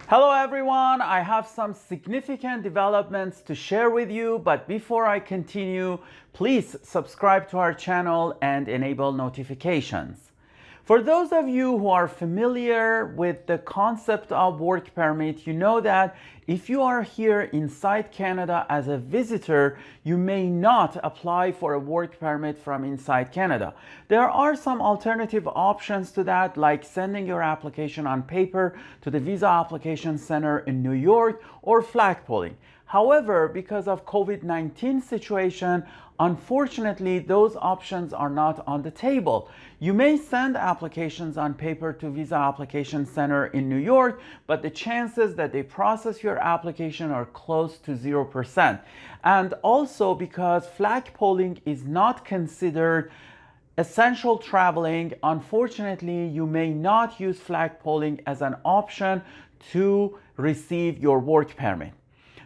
Hello everyone, I have some significant developments to share with you, but before I continue, please subscribe to our channel and enable notifications. For those of you who are familiar with the concept of work permit, you know that if you are here inside Canada as a visitor, you may not apply for a work permit from inside Canada. There are some alternative options to that, like sending your application on paper to the Visa Application Center in New York or flagpoling. However, because of COVID-19 situation, unfortunately, those options are not on the table. You may send applications on paper to Visa Application Center in New York, but the chances that they process your application are close to 0%. And also because flagpoling is not considered essential traveling, unfortunately, you may not use flagpoling as an option to receive your work permit.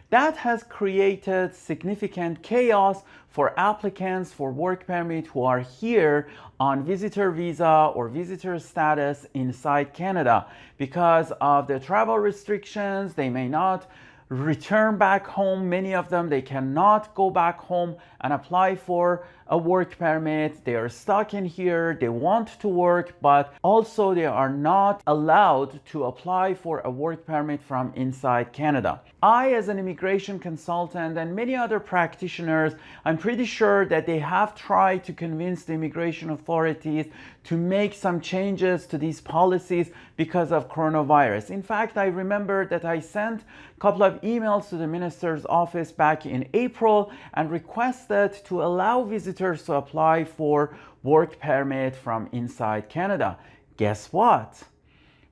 That has created significant chaos for applicants for work permit who are here on visitor visa or visitor status inside Canada. Because of the travel restrictions, they may not return back home. Many of them, they cannot go back home and apply for a work permit. They are stuck in here. They want to work, but also they are not allowed to apply for a work permit from inside Canada. I, as an immigration consultant and many other practitioners, I'm pretty sure that they have tried to convince the immigration authorities to make some changes to these policies because of coronavirus. In fact, I remember that I sent a couple of emails to the minister's office back in April and requested to allow visitors to apply for work permit from inside Canada. Guess what?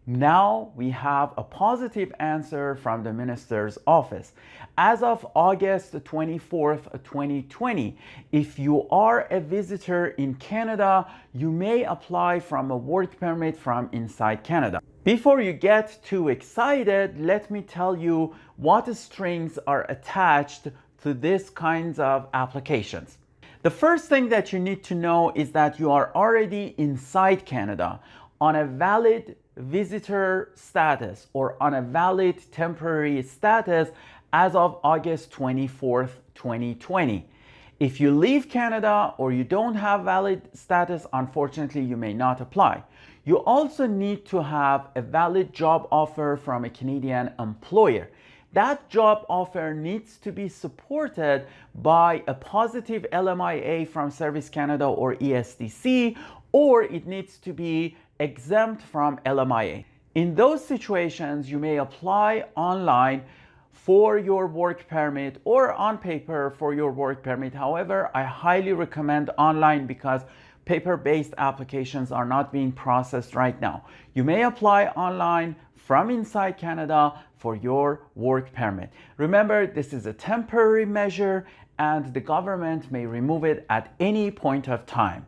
Now we have a positive answer from the minister's office. As of August 24th, 2020, if you are a visitor in Canada, you may apply from a work permit from inside Canada. Before you get too excited, let me tell you what strings are attached to these kinds of applications. The first thing that you need to know is that you are already inside Canada on a valid visitor status or on a valid temporary status as of August 24th, 2020. If you leave Canada or you don't have valid status, unfortunately, you may not apply. You also need to have a valid job offer from a Canadian employer. That job offer needs to be supported by a positive LMIA from Service Canada or ESDC, or it needs to be exempt from LMIA. In those situations, you may apply online for your work permit or on paper for your work permit. However, I highly recommend online because paper-based applications are not being processed right now. You may apply online from inside Canada for your work permit. Remember, this is a temporary measure and the government may remove it at any point of time.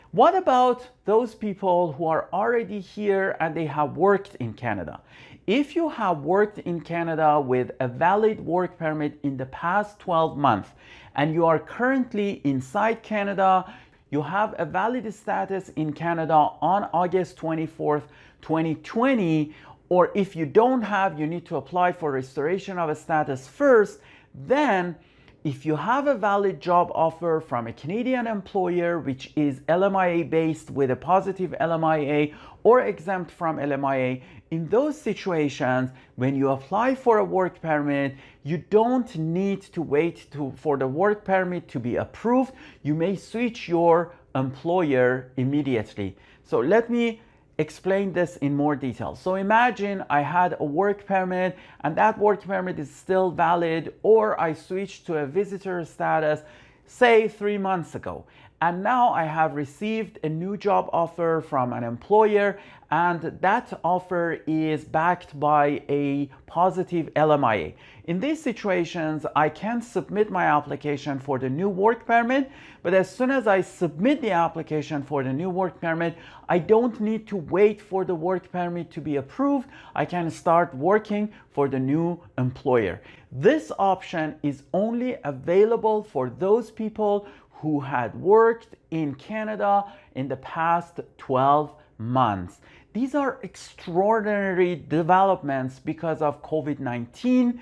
What about those people who are already here and they have worked in Canada? If you have worked in Canada with a valid work permit in the past 12 months and you are currently inside Canada, you have a valid status in Canada on August 24th, 2020, or if you don't have, you need to apply for restoration of a status first. Then if you have a valid job offer from a Canadian employer, which is LMIA based with a positive LMIA or exempt from LMIA, in those situations, when you apply for a work permit, you don't need to wait for the work permit to be approved. You may switch your employer immediately. So let me explain this in more detail. So imagine I had a work permit and that work permit is still valid, or I switched to a visitor status, say 3 months ago. And now I have received a new job offer from an employer and that offer is backed by a positive LMIA. In these situations, I can submit my application for the new work permit, but as soon as I submit the application for the new work permit, I don't need to wait for the work permit to be approved. I can start working for the new employer. This option is only available for those people who had worked in Canada in the past 12 months. These are extraordinary developments because of COVID-19.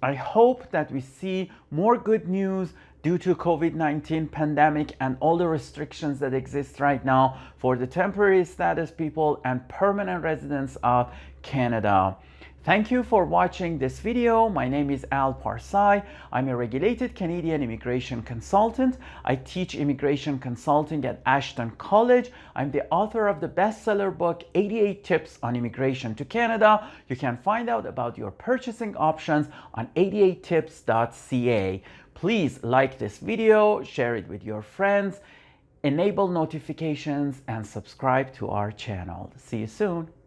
I hope that we see more good news due to COVID-19 pandemic and all the restrictions that exist right now for the temporary status people and permanent residents of Canada. Thank you for watching this video. My name is Parsai. I'm a regulated Canadian immigration consultant. I teach immigration consulting at Ashton College. I'm the author of the bestseller book, 88 Tips on Immigration to Canada. You can find out about your purchasing options on 88tips.ca. Please like this video, share it with your friends, enable notifications, and subscribe to our channel. See you soon.